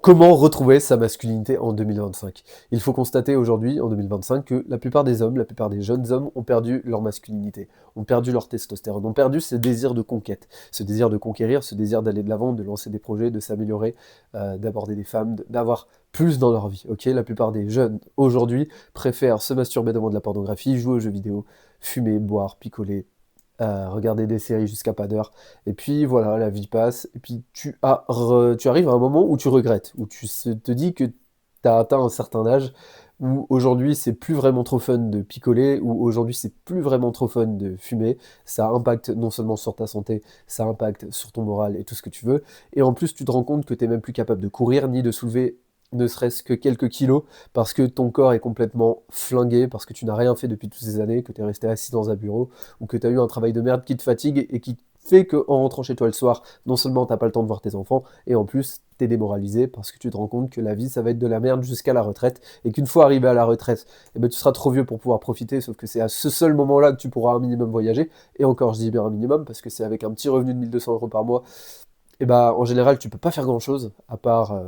Comment retrouver sa masculinité en 2025? Il faut constater aujourd'hui, en 2025, que la plupart des hommes, la plupart des jeunes hommes ont perdu leur masculinité, ont perdu leur testostérone, ont perdu ce désir de conquête, ce désir de conquérir, ce désir d'aller de l'avant, de lancer des projets, de s'améliorer, d'aborder des femmes, d'avoir plus dans leur vie. Ok, la plupart des jeunes aujourd'hui préfèrent se masturber devant de la pornographie, jouer aux jeux vidéo, fumer, boire, picoler, regarder des séries jusqu'à pas d'heure, et puis voilà, la vie passe, et puis tu arrives à un moment où tu regrettes, où te dis que tu as atteint un certain âge, où aujourd'hui c'est plus vraiment trop fun de picoler, où aujourd'hui c'est plus vraiment trop fun de fumer, ça impacte non seulement sur ta santé, ça impacte sur ton moral et tout ce que tu veux, et en plus tu te rends compte que tu n'es même plus capable de courir, ni de soulever ne serait-ce que quelques kilos, parce que ton corps est complètement flingué, parce que tu n'as rien fait depuis toutes ces années, que tu es resté assis dans un bureau, ou que tu as eu un travail de merde qui te fatigue et qui fait qu'en rentrant chez toi le soir, non seulement t'as pas le temps de voir tes enfants, et en plus t'es démoralisé parce que tu te rends compte que la vie ça va être de la merde jusqu'à la retraite, et qu'une fois arrivé à la retraite, eh ben, tu seras trop vieux pour pouvoir profiter, sauf que c'est à ce seul moment-là que tu pourras un minimum voyager, et encore je dis bien un minimum, parce que c'est avec un petit revenu de 1200 € par mois, et bah en général tu peux pas faire grand-chose, à part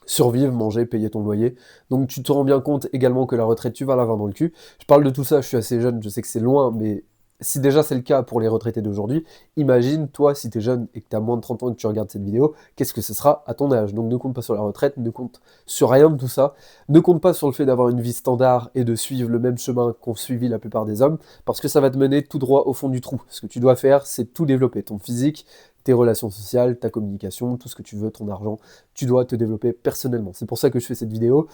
survivre, manger, payer ton loyer. Donc tu te rends bien compte également que la retraite, tu vas l'avoir dans le cul. Je parle de tout ça, je suis assez jeune, je sais que c'est loin, mais si déjà c'est le cas pour les retraités d'aujourd'hui, imagine toi si tu es jeune et que tu as moins de 30 ans et que tu regardes cette vidéo, qu'est-ce que ce sera à ton âge? Donc ne compte pas sur la retraite, ne compte sur rien de tout ça, ne compte pas sur le fait d'avoir une vie standard et de suivre le même chemin qu'ont suivi la plupart des hommes, parce que ça va te mener tout droit au fond du trou. Ce que tu dois faire, c'est tout développer, ton physique, tes relations sociales, ta communication, tout ce que tu veux, ton argent, tu dois te développer personnellement. C'est pour ça que je fais cette vidéo.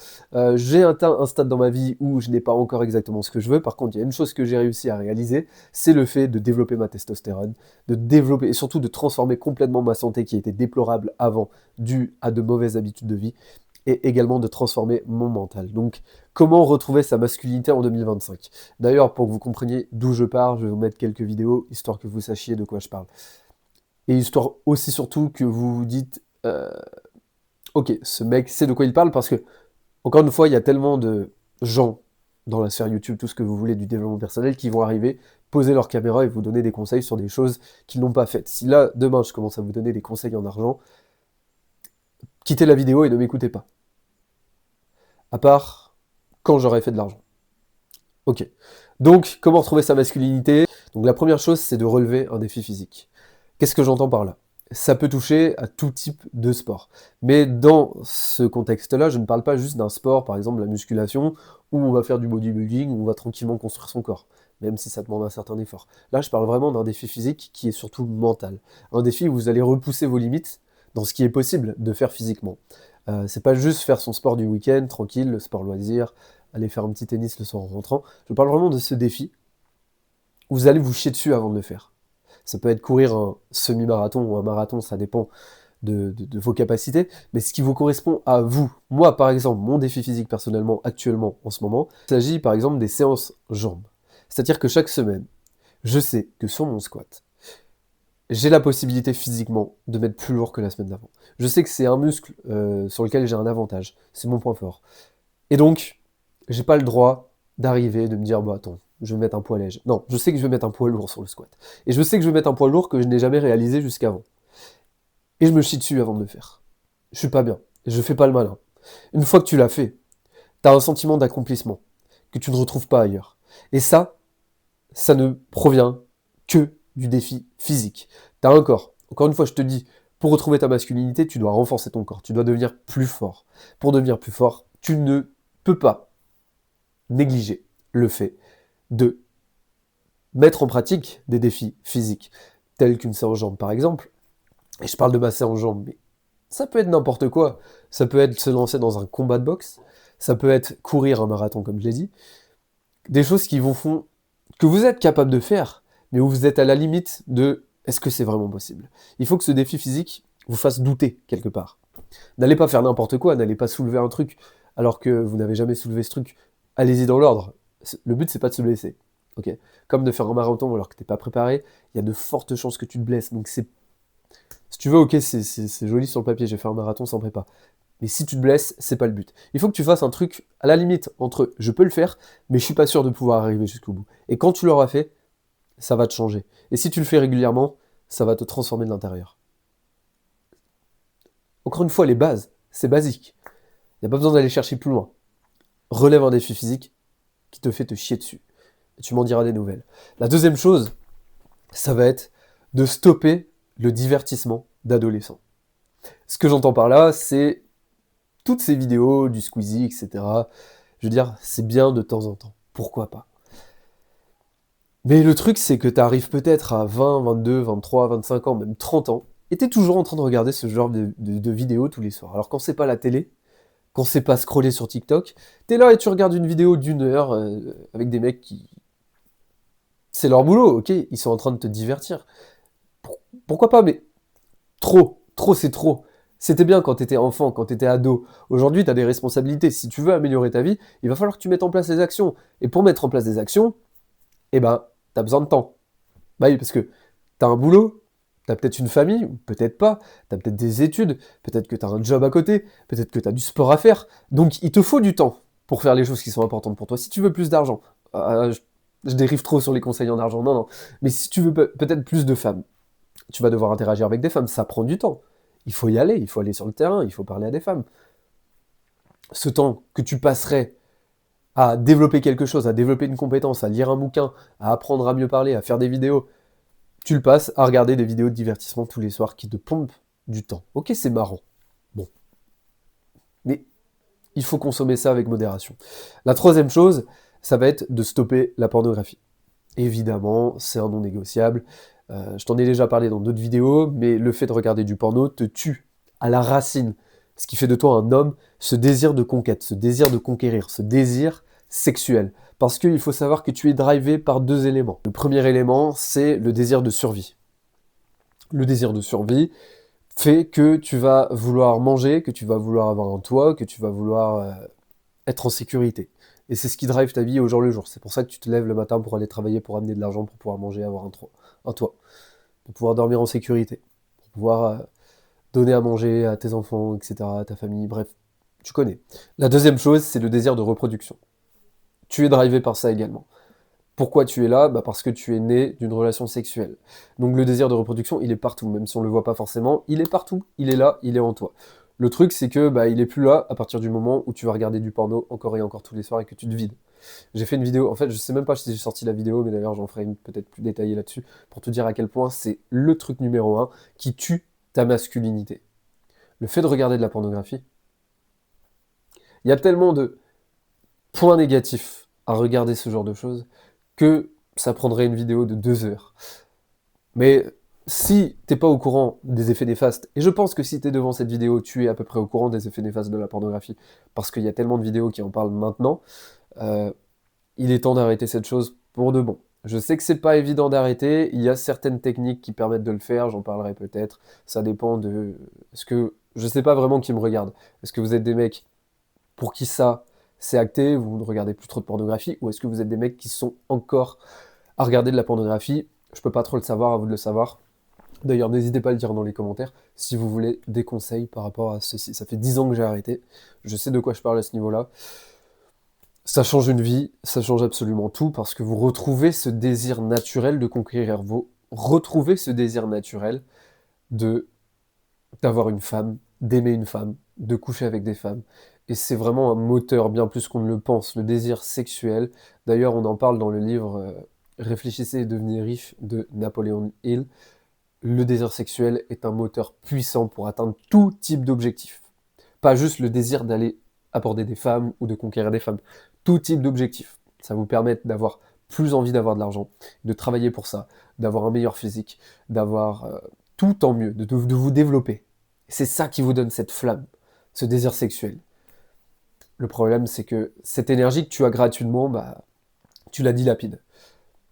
J'ai atteint un stade dans ma vie où je n'ai pas encore exactement ce que je veux. Par contre, il y a une chose que j'ai réussi à réaliser, c'est le fait de développer ma testostérone, de développer et surtout de transformer complètement ma santé qui était déplorable avant, due à de mauvaises habitudes de vie, et également de transformer mon mental. Donc, comment retrouver sa masculinité en 2025? D'ailleurs, pour que vous compreniez d'où je pars, je vais vous mettre quelques vidéos, histoire que vous sachiez de quoi je parle. Et histoire aussi surtout que vous vous dites, ok, ce mec sait de quoi il parle, parce que, encore une fois, il y a tellement de gens dans la sphère YouTube, tout ce que vous voulez du développement personnel, qui vont arriver, poser leur caméra et vous donner des conseils sur des choses qu'ils n'ont pas faites. Si là, demain, je commence à vous donner des conseils en argent, quittez la vidéo et ne m'écoutez pas. À part quand j'aurai fait de l'argent. Ok. Donc, comment retrouver sa masculinité? Donc la première chose, c'est de relever un défi physique. Qu'est-ce que j'entends par là? Ça peut toucher à tout type de sport. Mais dans ce contexte-là, je ne parle pas juste d'un sport, par exemple la musculation, où on va faire du bodybuilding, où on va tranquillement construire son corps, même si ça demande un certain effort. Là, je parle vraiment d'un défi physique qui est surtout mental. Un défi où vous allez repousser vos limites dans ce qui est possible de faire physiquement. C'est pas juste faire son sport du week-end, tranquille, le sport loisir, aller faire un petit tennis le soir en rentrant. Je parle vraiment de ce défi où vous allez vous chier dessus avant de le faire. Ça peut être courir un semi-marathon ou un marathon, ça dépend de vos capacités, mais ce qui vous correspond à vous. Moi, par exemple, mon défi physique personnellement, actuellement, en ce moment, il s'agit par exemple des séances jambes. C'est-à-dire que chaque semaine, je sais que sur mon squat, j'ai la possibilité physiquement de mettre plus lourd que la semaine d'avant. Je sais que c'est un muscle sur lequel j'ai un avantage, c'est mon point fort. Et donc, j'ai pas le droit d'arriver et de me dire, bah attends, je vais mettre un poids léger. Non, je sais que je vais mettre un poids lourd sur le squat. Et je sais que je vais mettre un poids lourd que je n'ai jamais réalisé jusqu'avant. Et je me chie dessus avant de le faire. Je suis pas bien. Et je fais pas le malin. Une fois que tu l'as fait, t'as un sentiment d'accomplissement que tu ne retrouves pas ailleurs. Et ça ne provient que du défi physique. T'as un corps. Encore une fois, je te dis, pour retrouver ta masculinité, tu dois renforcer ton corps. Tu dois devenir plus fort. Pour devenir plus fort, tu ne peux pas négliger le fait de mettre en pratique des défis physiques, tels qu'une séance jambes par exemple. Et je parle de ma séance jambes, mais ça peut être n'importe quoi. Ça peut être se lancer dans un combat de boxe, ça peut être courir un marathon comme je l'ai dit. Des choses qui vous font que vous êtes capable de faire, mais où vous êtes à la limite de est-ce que c'est vraiment possible? Il faut que ce défi physique vous fasse douter quelque part. N'allez pas faire n'importe quoi, n'allez pas soulever un truc alors que vous n'avez jamais soulevé ce truc. Allez-y dans l'ordre. Le but, c'est pas de se blesser. Ok. Comme de faire un marathon alors que t'es pas préparé, il y a de fortes chances que tu te blesses. Donc c'est, si tu veux, ok, c'est joli sur le papier, j'ai fait un marathon sans prépa. Mais si tu te blesses, c'est pas le but. Il faut que tu fasses un truc à la limite entre je peux le faire, mais je suis pas sûr de pouvoir arriver jusqu'au bout. Et quand tu l'auras fait, ça va te changer. Et si tu le fais régulièrement, ça va te transformer de l'intérieur. Encore une fois, les bases, c'est basique. Il n'y a pas besoin d'aller chercher plus loin. Relève un défi physique qui te fait te chier dessus. Et tu m'en diras des nouvelles. La deuxième chose, ça va être de stopper le divertissement d'adolescents. Ce que j'entends par là, c'est toutes ces vidéos, du Squeezie, etc. Je veux dire, c'est bien de temps en temps. Pourquoi pas? Mais le truc, c'est que tu arrives peut-être à 20, 22, 23, 25 ans, même 30 ans, et tu es toujours en train de regarder ce genre de vidéos tous les soirs. Alors quand c'est pas la télé, quand c'est pas scroller sur TikTok, t'es là et tu regardes une vidéo d'1 heure avec des mecs qui... C'est leur boulot, ok? Ils sont en train de te divertir. Pourquoi pas? Mais trop c'est trop. C'était bien quand t'étais enfant, quand t'étais ado. Aujourd'hui, t'as des responsabilités. Si tu veux améliorer ta vie, il va falloir que tu mettes en place des actions. Et pour mettre en place des actions, eh ben, t'as besoin de temps. Bah oui, parce que t'as un boulot, t'as peut-être une famille, ou peut-être pas, t'as peut-être des études, peut-être que t'as un job à côté, peut-être que t'as du sport à faire. Donc il te faut du temps pour faire les choses qui sont importantes pour toi. Si tu veux plus d'argent, je dérive trop sur les conseils en argent, non. Mais si tu veux peut-être plus de femmes, tu vas devoir interagir avec des femmes, ça prend du temps. Il faut aller sur le terrain, il faut parler à des femmes. Ce temps que tu passerais à développer quelque chose, à développer une compétence, à lire un bouquin, à apprendre à mieux parler, à faire des vidéos, tu le passes à regarder des vidéos de divertissement tous les soirs qui te pompent du temps. Ok, c'est marrant. Bon. Mais il faut consommer ça avec modération. La troisième chose, ça va être de stopper la pornographie. Évidemment, c'est un non négociable. Je t'en ai déjà parlé dans d'autres vidéos, mais le fait de regarder du porno te tue à la racine. Ce qui fait de toi un homme, ce désir de conquête, ce désir de conquérir, ce désir sexuel. Parce qu'il faut savoir que tu es drivé par deux éléments. Le premier élément, c'est le désir de survie. Le désir de survie fait que tu vas vouloir manger, que tu vas vouloir avoir un toit, que tu vas vouloir être en sécurité. Et c'est ce qui drive ta vie au jour le jour. C'est pour ça que tu te lèves le matin pour aller travailler, pour amener de l'argent, pour pouvoir manger, avoir un toit, pour pouvoir dormir en sécurité, pour pouvoir donner à manger à tes enfants, etc., à ta famille, bref, tu connais. La deuxième chose, c'est le désir de reproduction. Tu es drivé par ça également. Pourquoi tu es là? Bah parce que tu es né d'une relation sexuelle. Donc le désir de reproduction, il est partout, même si on le voit pas forcément, il est partout, il est là, il est en toi. Le truc, c'est que bah, il est plus là à partir du moment où tu vas regarder du porno encore et encore tous les soirs et que tu te vides. J'ai fait une vidéo, en fait, je sais même pas si j'ai sorti la vidéo, mais d'ailleurs, j'en ferai une peut-être plus détaillée là-dessus, pour te dire à quel point c'est le truc numéro un qui tue ta masculinité. Le fait de regarder de la pornographie, il y a tellement de points négatifs à regarder ce genre de choses que ça prendrait une vidéo de 2 heures. Mais si t'es pas au courant des effets néfastes, et je pense que si t'es devant cette vidéo, tu es à peu près au courant des effets néfastes de la pornographie, parce qu'il y a tellement de vidéos qui en parlent maintenant, euh, il est temps d'arrêter cette chose pour de bon. Je sais que c'est pas évident d'arrêter, il y a certaines techniques qui permettent de le faire, j'en parlerai peut-être, ça dépend de... Est-ce que... Je sais pas vraiment qui me regarde. Est-ce que vous êtes des mecs pour qui ça, c'est acté, vous ne regardez plus trop de pornographie, ou est-ce que vous êtes des mecs qui sont encore à regarder de la pornographie? Je peux pas trop le savoir, à vous de le savoir. D'ailleurs, n'hésitez pas à le dire dans les commentaires si vous voulez des conseils par rapport à ceci. Ça fait 10 ans que j'ai arrêté, je sais de quoi je parle à ce niveau-là. Ça change une vie, ça change absolument tout, parce que vous retrouvez ce désir naturel de conquérir, vous retrouvez ce désir naturel de d'avoir une femme, d'aimer une femme, de coucher avec des femmes. Et c'est vraiment un moteur bien plus qu'on ne le pense, le désir sexuel. D'ailleurs, on en parle dans le livre Réfléchissez et devenez riche de Napoléon Hill. Le désir sexuel est un moteur puissant pour atteindre tout type d'objectif. Pas juste le désir d'aller aborder des femmes ou de conquérir des femmes. Tout type d'objectif. Ça vous permet d'avoir plus envie d'avoir de l'argent, de travailler pour ça, d'avoir un meilleur physique, d'avoir tout en mieux, de vous développer. C'est ça qui vous donne cette flamme, ce désir sexuel. Le problème, c'est que cette énergie que tu as gratuitement, bah, tu la dilapides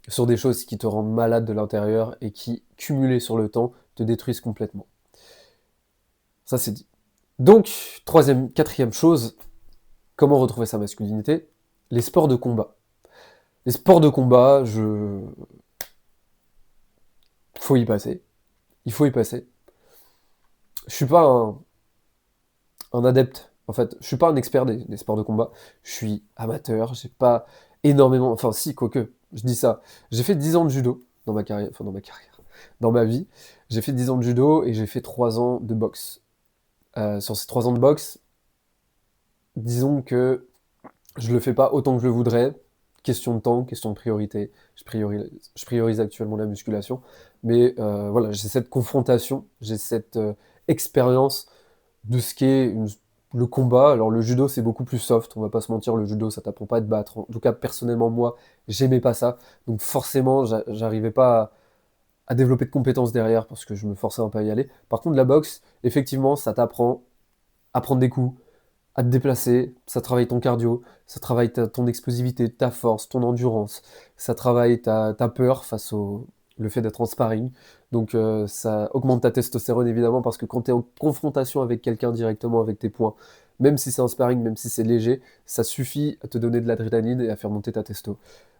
sur des choses qui te rendent malade de l'intérieur et qui, cumulées sur le temps, te détruisent complètement. Ça, c'est dit. Donc, quatrième chose, comment retrouver sa masculinité? Les sports de combat. Les sports de combat, faut y passer. Il faut y passer. Je suis pas un adepte. En fait, je suis pas un expert des sports de combat. Je suis amateur. J'ai pas énormément. Enfin, si, quoique. Je dis ça. J'ai fait 10 ans de judo dans ma carrière. Enfin, dans ma carrière. Dans ma vie. J'ai fait 10 ans de judo et j'ai fait 3 ans de boxe. Sur ces 3 ans de boxe, disons que je le fais pas autant que je le voudrais. Question de temps, question de priorité. Je priorise actuellement la musculation. Mais voilà, j'ai cette confrontation, j'ai cette expérience de ce qu'est le combat. Alors le judo, c'est beaucoup plus soft, on va pas se mentir, le judo, ça t'apprend pas à te battre. En tout cas, personnellement, moi, j'aimais pas ça. Donc forcément, j'arrivais pas à développer de compétences derrière parce que je me forçais un peu à y aller. Par contre, la boxe, effectivement, ça t'apprend à prendre des coups, à te déplacer, ça travaille ton cardio, ça travaille ton explosivité, ta force, ton endurance, ça travaille ta peur face au le fait d'être en sparring. Donc ça augmente ta testostérone évidemment parce que quand tu es en confrontation avec quelqu'un directement avec tes poings, même si c'est un sparring, même si c'est léger, ça suffit à te donner de l'adrénaline et à faire monter ta testo.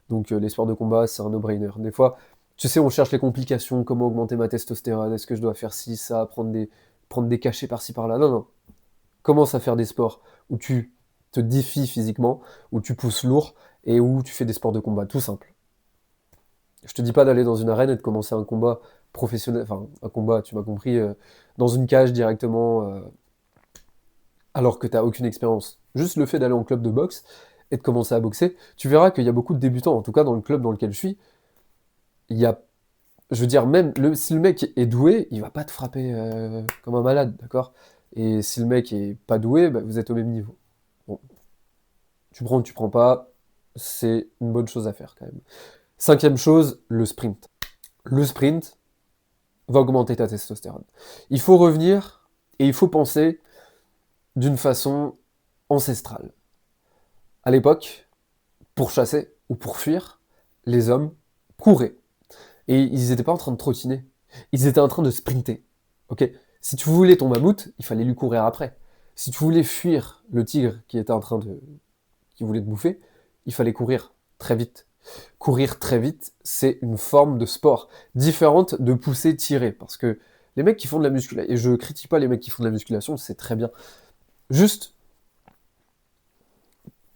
Donc les sports de combat, c'est un no-brainer. Des fois, tu sais, on cherche les complications, comment augmenter ma testostérone, est-ce que je dois faire ci, ça, prendre des cachets par-ci par-là. Non, non, commence à faire des sports où tu te défies physiquement, où tu pousses lourd et où tu fais des sports de combat, tout simple. Je te dis pas d'aller dans une arène et de commencer un combat professionnel, enfin un combat, tu m'as compris, dans une cage directement, alors que tu n'as aucune expérience. Juste le fait d'aller en club de boxe et de commencer à boxer, tu verras qu'il y a beaucoup de débutants, en tout cas dans le club dans lequel je suis, il y a, je veux dire, même si le mec est doué, il va pas te frapper comme un malade, d'accord? Et si le mec est pas doué, bah, vous êtes au même niveau. Bon, tu prends ou tu prends pas, c'est une bonne chose à faire quand même. 5e chose, le sprint. Le sprint va augmenter ta testostérone. Il faut revenir et il faut penser d'une façon ancestrale. À l'époque, pour chasser ou pour fuir, les hommes couraient. Et ils n'étaient pas en train de trottiner. Ils étaient en train de sprinter. Ok? Si tu voulais ton mammouth, il fallait lui courir après. Si tu voulais fuir le tigre qui voulait te bouffer, il fallait courir très vite. Courir très vite, c'est une forme de sport différente de pousser, tirer. Parce que les mecs qui font de la musculation, et je critique pas les mecs qui font de la musculation, c'est très bien. Juste,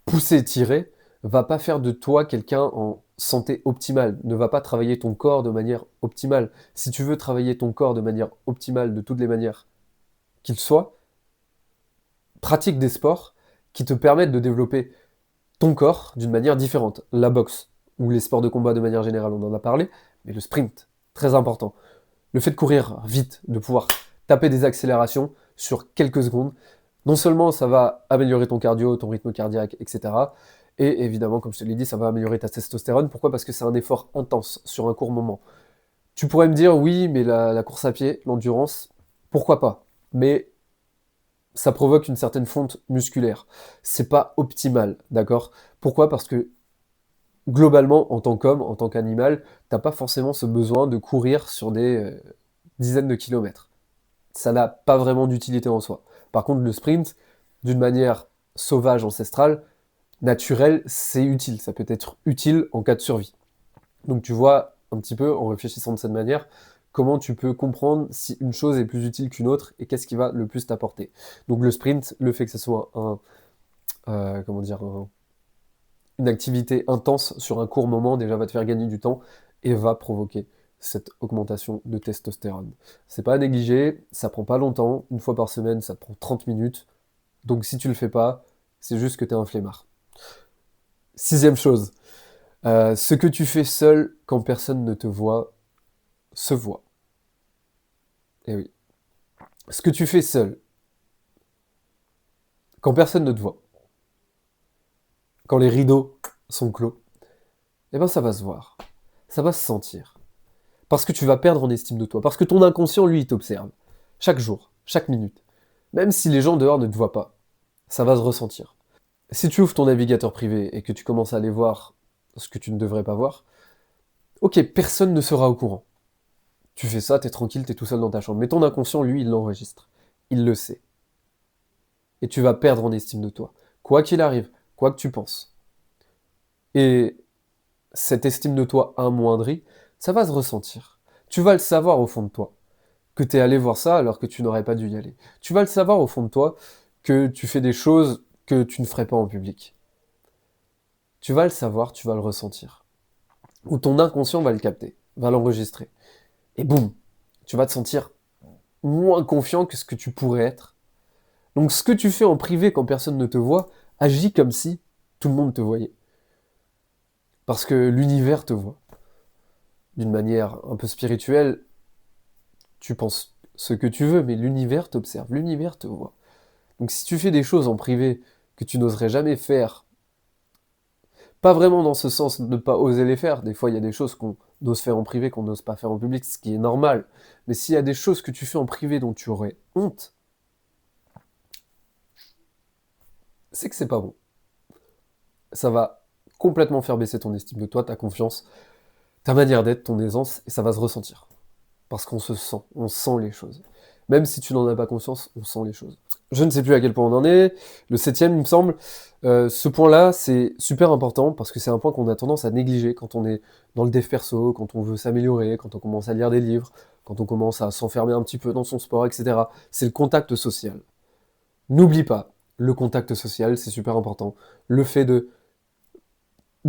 pousser, tirer, va pas faire de toi quelqu'un en santé optimale, ne va pas travailler ton corps de manière optimale. Si tu veux travailler ton corps de manière optimale, de toutes les manières qu'il soit, pratique des sports qui te permettent de développer ton corps d'une manière différente. La boxe, ou les sports de combat de manière générale, on en a parlé, mais le sprint, très important. Le fait de courir vite, de pouvoir taper des accélérations sur quelques secondes, non seulement ça va améliorer ton cardio, ton rythme cardiaque, etc. Et évidemment, comme je te l'ai dit, ça va améliorer ta testostérone. Pourquoi? Parce que c'est un effort intense sur un court moment. Tu pourrais me dire, oui, mais la course à pied, l'endurance, pourquoi pas? Mais ça provoque une certaine fonte musculaire. C'est pas optimal, d'accord? Pourquoi? Parce que globalement, en tant qu'homme, en tant qu'animal, t'as pas forcément ce besoin de courir sur des dizaines de kilomètres. Ça n'a pas vraiment d'utilité en soi. Par contre, le sprint, d'une manière sauvage, ancestrale, naturelle, c'est utile. Ça peut être utile en cas de survie. Donc tu vois un petit peu, en réfléchissant de cette manière, comment tu peux comprendre si une chose est plus utile qu'une autre et qu'est-ce qui va le plus t'apporter. Donc le sprint, le fait que ce soit comment dire, une activité intense sur un court moment, déjà va te faire gagner du temps et va provoquer cette augmentation de testostérone. C'est pas à négliger, ça prend pas longtemps, une fois par semaine, ça te prend 30 minutes. Donc si tu le fais pas, c'est juste que tu es un flemmard. 6e chose, ce que tu fais seul quand personne ne te voit, se voit. Eh oui. Ce que tu fais seul, quand personne ne te voit, quand les rideaux sont clos, eh ben ça va se voir, ça va se sentir. Parce que tu vas perdre en estime de toi, parce que ton inconscient, lui, il t'observe. Chaque jour, chaque minute. Même si les gens dehors ne te voient pas, ça va se ressentir. Si tu ouvres ton navigateur privé et que tu commences à aller voir ce que tu ne devrais pas voir, ok, personne ne sera au courant. Tu fais ça, t'es tranquille, t'es tout seul dans ta chambre. Mais ton inconscient, lui, il l'enregistre. Il le sait. Et tu vas perdre en estime de toi. Quoi qu'il arrive, quoi que tu penses. Et cette estime de toi amoindrie, ça va se ressentir. Tu vas le savoir au fond de toi, que t'es allé voir ça alors que tu n'aurais pas dû y aller. Tu vas le savoir au fond de toi, que tu fais des choses que tu ne ferais pas en public. Tu vas le savoir, tu vas le ressentir. Ou ton inconscient va le capter, va l'enregistrer. Et boum, tu vas te sentir moins confiant que ce que tu pourrais être Donc ce que tu fais en privé quand personne ne te voit, agis comme si tout le monde te voyait. Parce que l'univers te voit. D'une manière un peu spirituelle, tu penses ce que tu veux, mais l'univers t'observe, l'univers te voit. Donc si tu fais des choses en privé que tu n'oserais jamais faire, pas vraiment dans ce sens de ne pas oser les faire, des fois il y a des choses qu'on ose faire en privé qu'on n'ose pas faire en public, ce qui est normal, mais s'il y a des choses que tu fais en privé dont tu aurais honte, c'est que c'est pas bon. Ça va complètement faire baisser ton estime de toi, ta confiance, ta manière d'être, ton aisance, et ça va se ressentir. Parce qu'on se sent, on sent les choses. Même si tu n'en as pas conscience, on sent les choses. Je ne sais plus à quel point on en est, le septième il me semble. Ce point-là, c'est super important parce que c'est un point qu'on a tendance à négliger quand on est dans le dev perso, quand on veut s'améliorer, quand on commence à lire des livres, quand on commence à s'enfermer un petit peu dans son sport, etc. C'est le contact social. N'oublie pas, le contact social, c'est super important. Le fait de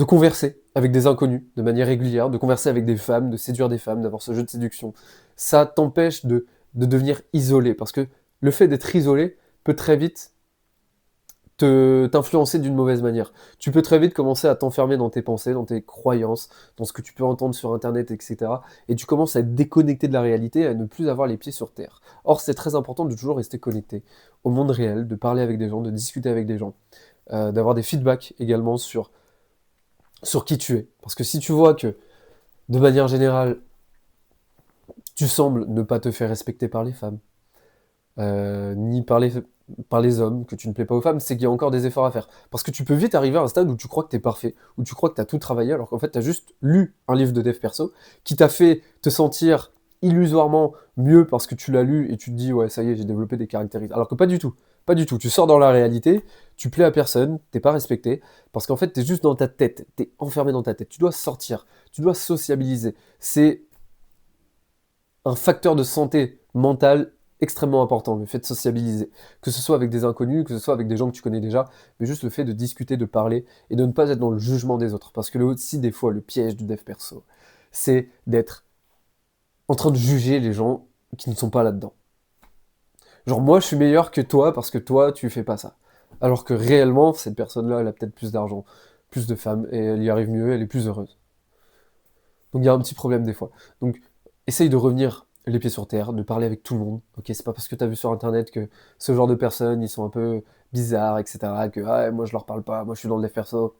converser avec des inconnus de manière régulière, de converser avec des femmes, de séduire des femmes, d'avoir ce jeu de séduction, ça t'empêche de devenir isolé. Parce que le fait d'être isolé peut très vite t'influencer d'une mauvaise manière. Tu peux très vite commencer à t'enfermer dans tes pensées, dans tes croyances, dans ce que tu peux entendre sur Internet, etc. Et tu commences à être déconnecté de la réalité, à ne plus avoir les pieds sur Terre. Or, c'est très important de toujours rester connecté au monde réel, de parler avec des gens, de discuter avec des gens, d'avoir des feedbacks également sur qui tu es. Parce que si tu vois que, de manière générale, tu sembles ne pas te faire respecter par les femmes, ni par les hommes, que tu ne plais pas aux femmes, c'est qu'il y a encore des efforts à faire. Parce que tu peux vite arriver à un stade où tu crois que t'es parfait, où tu crois que t'as tout travaillé, alors qu'en fait t'as juste lu un livre de dev perso, qui t'a fait te sentir illusoirement mieux parce que tu l'as lu et tu te dis ouais ça y est j'ai développé des caractéristiques. Alors que pas du tout. Pas du tout. Tu sors dans la réalité, tu plais à personne, t'es pas respecté, parce qu'en fait t'es juste dans ta tête, t'es enfermé dans ta tête. Tu dois sortir, tu dois sociabiliser. C'est un facteur de santé mentale extrêmement important, le fait de sociabiliser. Que ce soit avec des inconnus, que ce soit avec des gens que tu connais déjà, mais juste le fait de discuter, de parler, et de ne pas être dans le jugement des autres. Parce que là aussi, des fois, le piège du dev perso, c'est d'être en train de juger les gens qui ne sont pas là-dedans. Genre, moi, je suis meilleur que toi parce que toi, tu fais pas ça. Alors que réellement, cette personne-là, elle a peut-être plus d'argent, plus de femmes, et elle y arrive mieux, elle est plus heureuse. Donc il y a un petit problème des fois. Donc essaye de revenir les pieds sur terre, de parler avec tout le monde. Ok, c'est pas parce que t'as vu sur internet que ce genre de personnes, ils sont un peu bizarres, etc. Que ah, moi je leur parle pas, moi je suis dans le dev perso.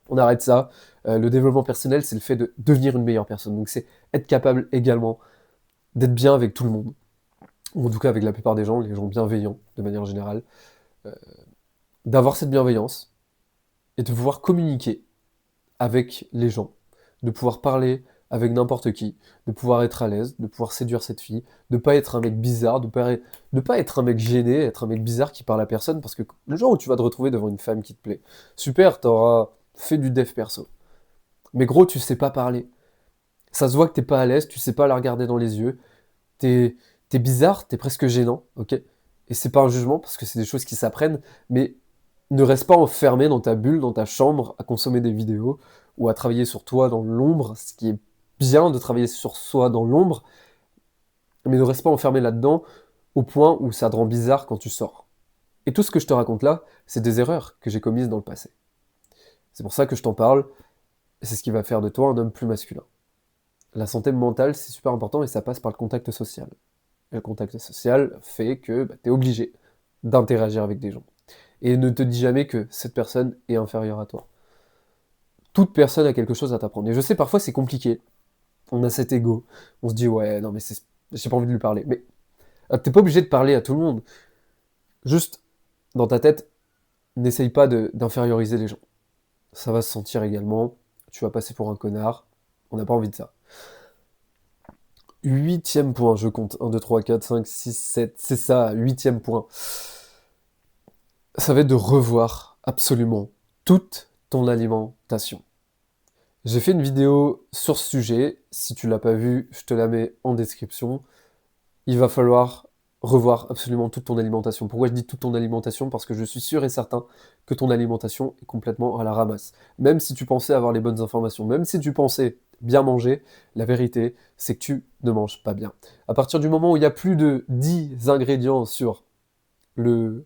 On arrête ça. Le développement personnel, c'est le fait de devenir une meilleure personne. Donc c'est être capable également d'être bien avec tout le monde. Ou en tout cas avec la plupart des gens, les gens bienveillants de manière générale. Euh, D'avoir cette bienveillance et de pouvoir communiquer avec les gens, de pouvoir parler avec n'importe qui, de pouvoir être à l'aise, de pouvoir séduire cette fille, de pas être un mec bizarre, de pas être un mec gêné, être un mec bizarre qui parle à personne, parce que le jour où tu vas te retrouver devant une femme qui te plaît, super, t'auras fait du dev perso. Mais gros, tu sais pas parler. Ça se voit que t'es pas à l'aise, tu sais pas la regarder dans les yeux, t'es, t'es bizarre, t'es presque gênant, ok? Et c'est pas un jugement, parce que c'est des choses qui s'apprennent, mais ne reste pas enfermé dans ta bulle, dans ta chambre, à consommer des vidéos, ou à travailler sur toi dans l'ombre, ce qui est bien de travailler sur soi dans l'ombre, mais ne reste pas enfermé là-dedans, au point où ça te rend bizarre quand tu sors. Et tout ce que je te raconte là, c'est des erreurs que j'ai commises dans le passé. C'est pour ça que je t'en parle, et c'est ce qui va faire de toi un homme plus masculin. La santé mentale, c'est super important, et ça passe par le contact social. Et le contact social fait que tu es obligé d'interagir avec des gens. Et ne te dis jamais que cette personne est inférieure à toi. Toute personne a quelque chose à t'apprendre. Et je sais, parfois c'est compliqué. On a cet ego. On se dit, ouais, non, mais j'ai pas envie de lui parler. Mais t'es pas obligé de parler à tout le monde. Juste, dans ta tête, n'essaye pas d'inférioriser les gens. Ça va se sentir également. Tu vas passer pour un connard. On n'a pas envie de ça. Huitième point, je compte. 1, 2, 3, 4, 5, 6, 7. C'est ça, huitième point. Ça va être de revoir absolument toute ton alimentation. J'ai fait une vidéo sur ce sujet, si tu l'as pas vue, je te la mets en description. Il va falloir revoir absolument toute ton alimentation. Pourquoi je dis toute ton alimentation? Parce que je suis sûr et certain que ton alimentation est complètement à la ramasse. Même si tu pensais avoir les bonnes informations, même si tu pensais bien manger, la vérité, c'est que tu ne manges pas bien. À partir du moment où il y a plus de 10 ingrédients sur le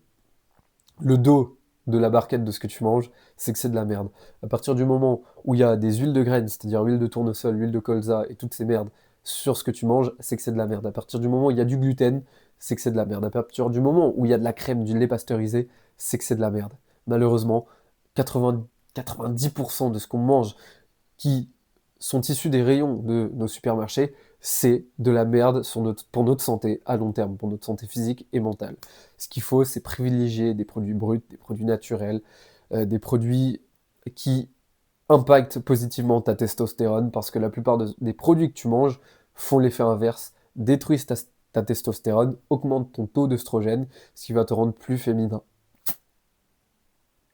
le dos de la barquette de ce que tu manges, c'est que c'est de la merde. À partir du moment où il y a des huiles de graines, c'est-à-dire huile de tournesol, huile de colza et toutes ces merdes sur ce que tu manges, c'est que c'est de la merde. À partir du moment où il y a du gluten, c'est que c'est de la merde. À partir du moment où il y a de la crème, du lait pasteurisé, c'est que c'est de la merde. Malheureusement, 80, 90% de ce qu'on mange qui sont issus des rayons de nos supermarchés, c'est de la merde pour notre santé à long terme, pour notre santé physique et mentale. Ce qu'il faut, c'est privilégier des produits bruts, des produits naturels, des produits qui impactent positivement ta testostérone, parce que la plupart des produits que tu manges font l'effet inverse, détruisent ta testostérone, augmentent ton taux d'œstrogène, ce qui va te rendre plus féminin.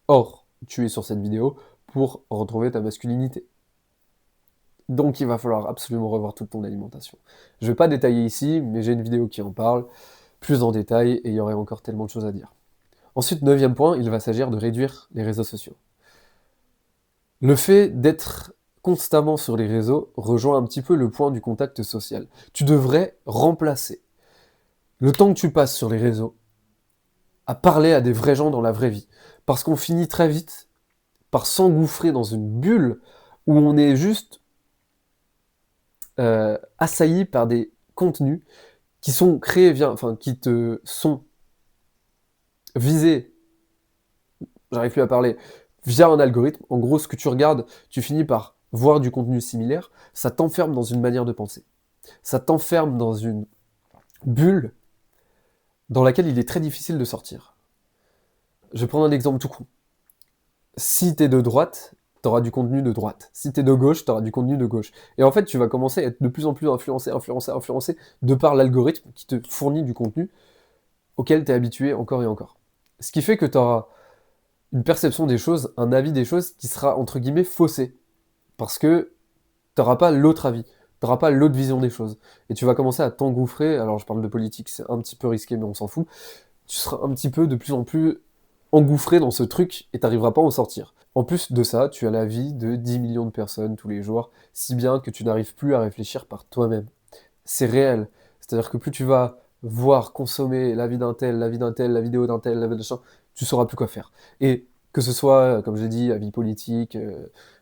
Or, tu es sur cette vidéo pour retrouver ta masculinité. Donc il va falloir absolument revoir toute ton alimentation. Je ne vais pas détailler ici, mais j'ai une vidéo qui en parle plus en détail et il y aurait encore tellement de choses à dire. Ensuite, 9e point, il va s'agir de réduire les réseaux sociaux. Le fait d'être constamment sur les réseaux rejoint un petit peu le point du contact social. Tu devrais remplacer le temps que tu passes sur les réseaux à parler à des vrais gens dans la vraie vie. Parce qu'on finit très vite par s'engouffrer dans une bulle où on est juste assailli par des contenus qui sont créés qui te sont visés, j'arrive plus à parler, via un algorithme. En gros, ce que tu regardes, tu finis par voir du contenu similaire, ça t'enferme dans une manière de penser. Ça t'enferme dans une bulle dans laquelle il est très difficile de sortir. Je vais prendre un exemple tout con. Si t'es de droite, t'auras du contenu de droite. Si t'es de gauche, t'auras du contenu de gauche. Et en fait, tu vas commencer à être de plus en plus influencé de par l'algorithme qui te fournit du contenu auquel t'es habitué encore et encore. Ce qui fait que t'auras une perception des choses, un avis des choses qui sera entre guillemets faussé. Parce que t'auras pas l'autre avis, t'auras pas l'autre vision des choses. Et tu vas commencer à t'engouffrer, alors je parle de politique, c'est un petit peu risqué mais on s'en fout, tu seras un petit peu de plus en plus engouffré dans ce truc et t'arriveras pas à en sortir. En plus de ça, tu as la vie de 10 millions de personnes tous les jours, si bien que tu n'arrives plus à réfléchir par toi-même. C'est réel. C'est-à-dire que plus tu vas voir, consommer la vie d'un tel, la vie d'un tel, la vidéo d'un tel, la vie d'un machin, tu sauras plus quoi faire. Et que ce soit, comme je l'ai dit, avis politique,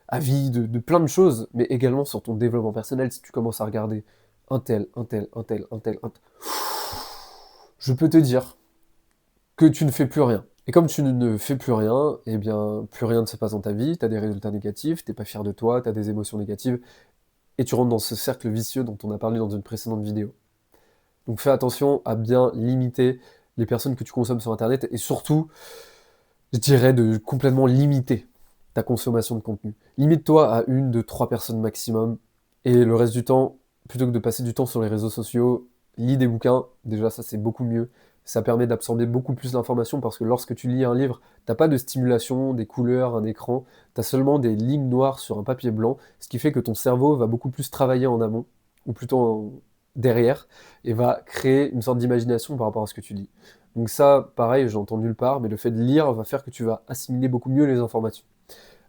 avis de plein de choses, mais également sur ton développement personnel, si tu commences à regarder un tel, un tel, un tel, un tel, un tel, je peux te dire que tu ne fais plus rien. Et comme tu ne fais plus rien, eh bien, plus rien ne se passe dans ta vie, tu as des résultats négatifs, t'es pas fier de toi, tu as des émotions négatives, et tu rentres dans ce cercle vicieux dont on a parlé dans une précédente vidéo. Donc fais attention à bien limiter les personnes que tu consommes sur Internet, et surtout, je dirais de complètement limiter ta consommation de contenu. Limite-toi à 1, 2, 3 personnes maximum, et le reste du temps, plutôt que de passer du temps sur les réseaux sociaux, lis des bouquins, déjà ça c'est beaucoup mieux, ça permet d'absorber beaucoup plus d'informations parce que lorsque tu lis un livre, t'as pas de stimulation, des couleurs, un écran, t'as seulement des lignes noires sur un papier blanc, ce qui fait que ton cerveau va beaucoup plus travailler en amont, ou plutôt derrière, et va créer une sorte d'imagination par rapport à ce que tu lis. Donc ça, pareil, j'entends nulle part, mais le fait de lire va faire que tu vas assimiler beaucoup mieux les informations.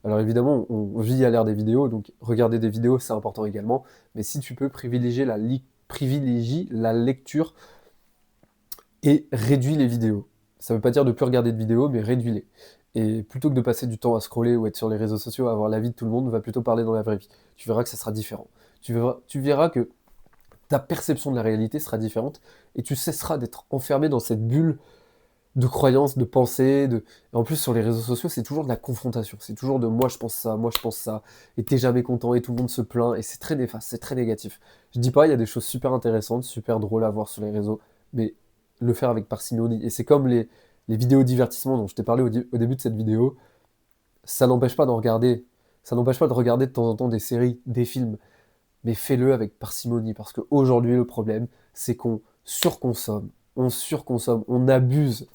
Alors évidemment, on vit à l'ère des vidéos, donc regarder des vidéos, c'est important également, mais si tu peux, privilégie la lecture et réduis les vidéos. Ça veut pas dire de plus regarder de vidéos, mais réduis-les. Et plutôt que de passer du temps à scroller ou être sur les réseaux sociaux, à avoir l'avis de tout le monde, va plutôt parler dans la vraie vie. Tu verras que ça sera différent. Tu verras que ta perception de la réalité sera différente et tu cesseras d'être enfermé dans cette bulle de croyances, de pensées, Et en plus sur les réseaux sociaux, c'est toujours de la confrontation, c'est toujours de moi je pense ça, et t'es jamais content et tout le monde se plaint, et c'est très néfaste, c'est très négatif. Je dis pas, il y a des choses super intéressantes, super drôles à voir sur les réseaux, mais le faire avec parcimonie. Et c'est comme les vidéos divertissement dont je t'ai parlé au début de cette vidéo, ça n'empêche pas d'en regarder, ça n'empêche pas de regarder de temps en temps des séries, des films, mais fais-le avec parcimonie, parce qu'aujourd'hui le problème, c'est qu'on surconsomme, on abuse.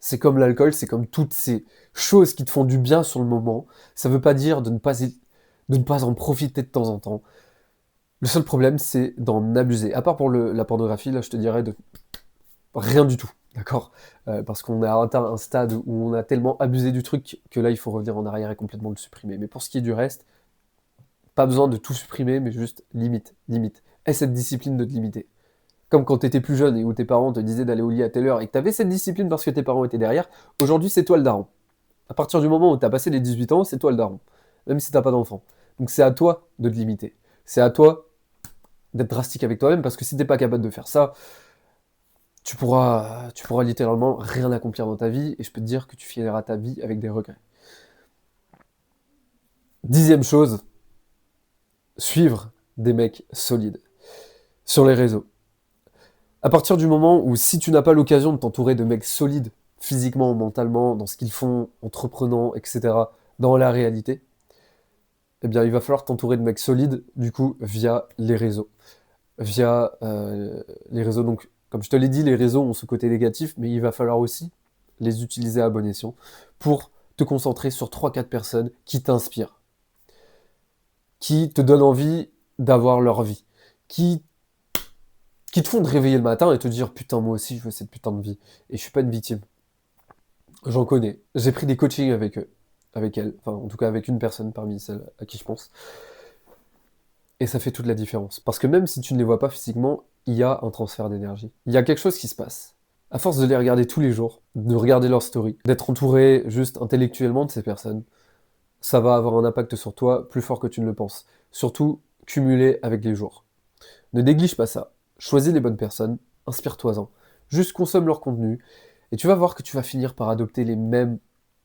C'est comme l'alcool, c'est comme toutes ces choses qui te font du bien sur le moment. Ça veut pas dire de ne pas en profiter de temps en temps. Le seul problème, c'est d'en abuser. À part pour la pornographie, là, je te dirais de rien du tout, d'accord. Parce qu'on a atteint un stade où on a tellement abusé du truc que là, il faut revenir en arrière et complètement le supprimer. Mais pour ce qui est du reste, pas besoin de tout supprimer, mais juste limite, limite. Aie cette discipline de te limiter. Comme quand tu étais plus jeune et où tes parents te disaient d'aller au lit à telle heure et que tu avais cette discipline parce que tes parents étaient derrière, aujourd'hui c'est toi le daron. À partir du moment où tu as passé les 18 ans, c'est toi le daron, même si tu n'as pas d'enfant. Donc c'est à toi de te limiter. C'est à toi d'être drastique avec toi-même parce que si tu n'es pas capable de faire ça, tu pourras littéralement rien accomplir dans ta vie et je peux te dire que tu finiras ta vie avec des regrets. 10e chose, suivre des mecs solides sur les réseaux. À partir du moment où si tu n'as pas l'occasion de t'entourer de mecs solides, physiquement, mentalement, dans ce qu'ils font, entreprenant, etc., dans la réalité, eh bien, il va falloir t'entourer de mecs solides, du coup, via les réseaux. Via les réseaux, donc, comme je te l'ai dit, les réseaux ont ce côté négatif, mais il va falloir aussi les utiliser à bon escient pour te concentrer sur 3-4 personnes qui t'inspirent, qui te donnent envie d'avoir leur vie, qui te font te réveiller le matin et te dire putain moi aussi je veux cette putain de vie et je suis pas une victime. J'en connais. J'ai pris des coachings avec eux, avec elles, enfin en tout cas avec une personne parmi celles à qui je pense. Et ça fait toute la différence. Parce que même si tu ne les vois pas physiquement, il y a un transfert d'énergie. Il y a quelque chose qui se passe. À force de les regarder tous les jours, de regarder leurs stories, d'être entouré juste intellectuellement de ces personnes, ça va avoir un impact sur toi plus fort que tu ne le penses. Surtout cumulé avec les jours. Ne néglige pas ça. Choisis les bonnes personnes, inspire-toi-en. Juste consomme leur contenu, et tu vas voir que tu vas finir par adopter les mêmes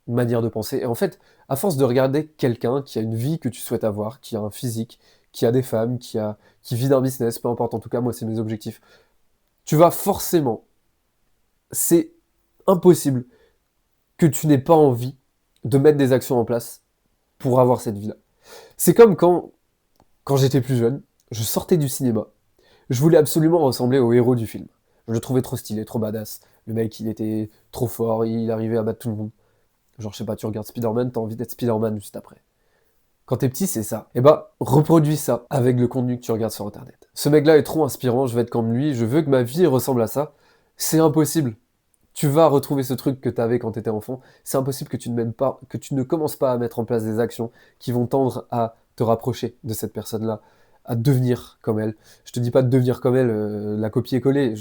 manières de penser. Et en fait, à force de regarder quelqu'un qui a une vie que tu souhaites avoir, qui a un physique, qui a des femmes, qui vit d'un business, peu importe, en tout cas, moi, c'est mes objectifs, tu vas forcément, c'est impossible que tu n'aies pas envie de mettre des actions en place pour avoir cette vie-là. C'est comme quand j'étais plus jeune, je sortais du cinéma, je voulais absolument ressembler au héros du film. Je le trouvais trop stylé, trop badass. Le mec, il était trop fort, il arrivait à battre tout le monde. Genre, je sais pas, tu regardes Spider-Man, t'as envie d'être Spider-Man juste après. Quand t'es petit, c'est ça. Et bah, reproduis ça avec le contenu que tu regardes sur Internet. Ce mec-là est trop inspirant, je vais être comme lui, je veux que ma vie ressemble à ça. C'est impossible. Tu vas retrouver ce truc que t'avais quand t'étais enfant. C'est impossible que tu ne mènes pas, que tu ne commences pas à mettre en place des actions qui vont tendre à te rapprocher de cette personne-là, à devenir comme elle. Je te dis pas de devenir comme elle, la copier-coller.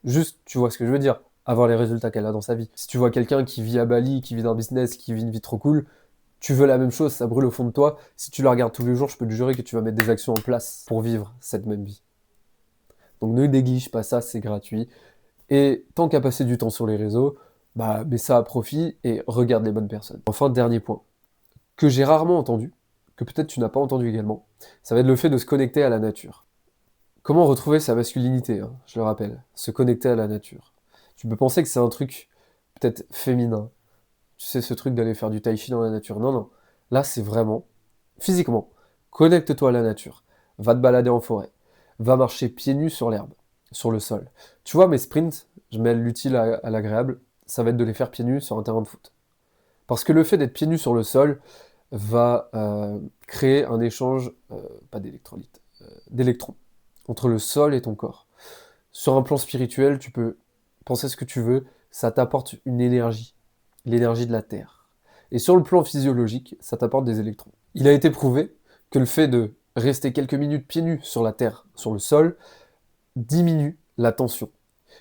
Juste, tu vois ce que je veux dire. Avoir les résultats qu'elle a dans sa vie. Si tu vois quelqu'un qui vit à Bali, qui vit dans un business, qui vit une vie trop cool, tu veux la même chose, ça brûle au fond de toi. Si tu la regardes tous les jours, je peux te jurer que tu vas mettre des actions en place pour vivre cette même vie. Donc ne néglige pas ça, c'est gratuit. Et tant qu'à passer du temps sur les réseaux, bah mets ça à profit et regarde les bonnes personnes. Enfin, dernier point, que j'ai rarement entendu, que peut-être tu n'as pas entendu également, ça va être le fait de se connecter à la nature. Comment retrouver sa masculinité, hein, je le rappelle, se connecter à la nature. Tu peux penser que c'est un truc peut-être féminin, tu sais, ce truc d'aller faire du tai chi dans la nature. Non, non. Là, c'est vraiment, physiquement, connecte-toi à la nature. Va te balader en forêt. Va marcher pieds nus sur l'herbe, sur le sol. Tu vois, mes sprints, je mêle l'utile à l'agréable, ça va être de les faire pieds nus sur un terrain de foot. Parce que le fait d'être pieds nus sur le sol va créer un échange, pas d'électrolytes, d'électrons, entre le sol et ton corps. Sur un plan spirituel, tu peux penser ce que tu veux, ça t'apporte une énergie, l'énergie de la Terre. Et sur le plan physiologique, ça t'apporte des électrons. Il a été prouvé que le fait de rester quelques minutes pieds nus sur la Terre, sur le sol, diminue la tension.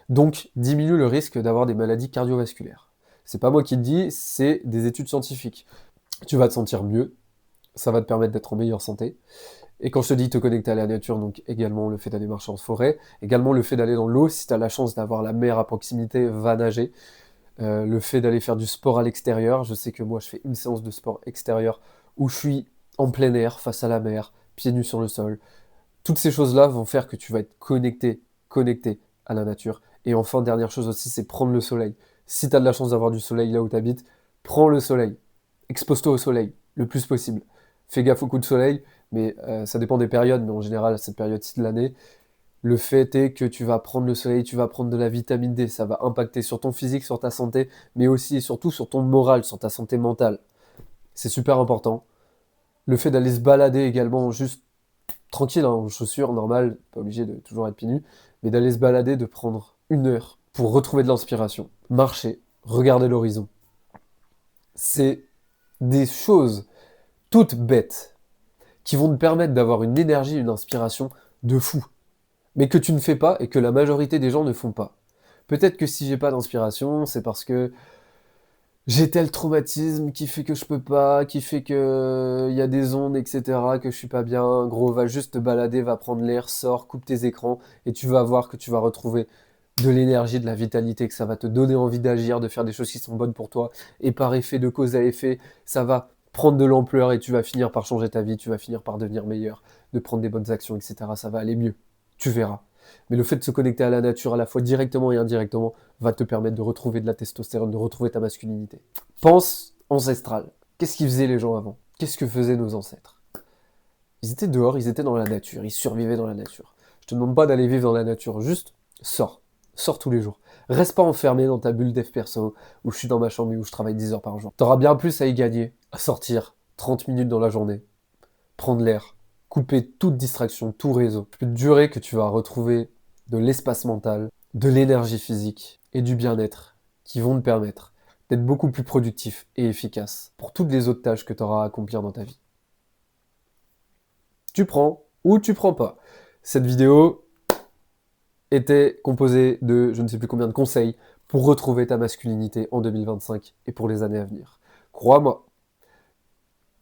Donc diminue le risque d'avoir des maladies cardiovasculaires. C'est pas moi qui le dis, c'est des études scientifiques. Tu vas te sentir mieux, ça va te permettre d'être en meilleure santé. Et quand je te dis te connecter à la nature, donc également le fait d'aller marcher en forêt, également le fait d'aller dans l'eau, si tu as la chance d'avoir la mer à proximité, va nager. Le fait d'aller faire du sport à l'extérieur, je sais que moi je fais une séance de sport extérieur où je suis en plein air, face à la mer, pieds nus sur le sol. Toutes ces choses-là vont faire que tu vas être connecté à la nature. Et enfin, dernière chose aussi, c'est prendre le soleil. Si tu as de la chance d'avoir du soleil là où tu habites, prends le soleil. Expose-toi au soleil le plus possible. Fais gaffe au coup de soleil, mais ça dépend des périodes, mais en général, à cette période-ci de l'année, le fait est que tu vas prendre le soleil, tu vas prendre de la vitamine D, ça va impacter sur ton physique, sur ta santé, mais aussi et surtout sur ton moral, sur ta santé mentale. C'est super important. Le fait d'aller se balader également, juste tranquille, hein, en chaussures normales, pas obligé de toujours être pieds nus, mais d'aller se balader, de prendre une heure pour retrouver de l'inspiration, marcher, regarder l'horizon. C'est des choses toutes bêtes qui vont te permettre d'avoir une énergie, une inspiration de fou. mais que tu ne fais pas et que la majorité des gens ne font pas. Peut-être que si j'ai pas d'inspiration, c'est parce que j'ai tel traumatisme qui fait que je peux pas, qui fait que il y a des ondes, etc., que je suis pas bien. Gros, va juste te balader, va prendre l'air, sors, coupe tes écrans, et tu vas voir que tu vas retrouver de l'énergie, de la vitalité, que ça va te donner envie d'agir, de faire des choses qui sont bonnes pour toi, et par effet de cause à effet, ça va prendre de l'ampleur et tu vas finir par changer ta vie, tu vas finir par devenir meilleur, de prendre des bonnes actions, etc. Ça va aller mieux. Tu verras. Mais le fait de se connecter à la nature à la fois directement et indirectement va te permettre de retrouver de la testostérone, de retrouver ta masculinité. Pense ancestral. Qu'est-ce qu'ils faisaient les gens avant? Qu'est-ce que faisaient nos ancêtres? Ils étaient dehors, ils étaient dans la nature, ils survivaient dans la nature. Je te demande pas d'aller vivre dans la nature, juste sors. Sors tous les jours. Reste pas enfermé dans ta bulle dev perso, où je suis dans ma chambre et où je travaille 10 heures par jour. T'auras bien plus à y gagner, à sortir 30 minutes dans la journée, prendre l'air, couper toute distraction, tout réseau. Je peux te jurer que tu vas retrouver de l'espace mental, de l'énergie physique et du bien-être qui vont te permettre d'être beaucoup plus productif et efficace pour toutes les autres tâches que tu auras à accomplir dans ta vie. Tu prends ou tu prends pas. Cette vidéo était composée de je ne sais plus combien de conseils pour retrouver ta masculinité en 2025 et pour les années à venir. Crois-moi,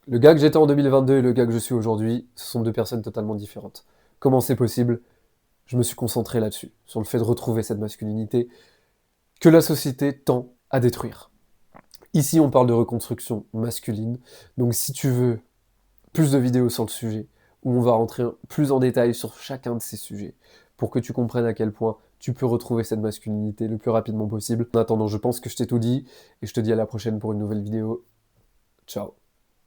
le gars que j'étais en 2022 et le gars que je suis aujourd'hui, ce sont deux personnes totalement différentes. Comment c'est possible? Je me suis concentré là-dessus, sur le fait de retrouver cette masculinité que la société tend à détruire. Ici, on parle de reconstruction masculine, donc si tu veux plus de vidéos sur le sujet, où on va rentrer plus en détail sur chacun de ces sujets, pour que tu comprennes à quel point tu peux retrouver cette masculinité le plus rapidement possible. En attendant, je pense que je t'ai tout dit, et je te dis à la prochaine pour une nouvelle vidéo. Ciao.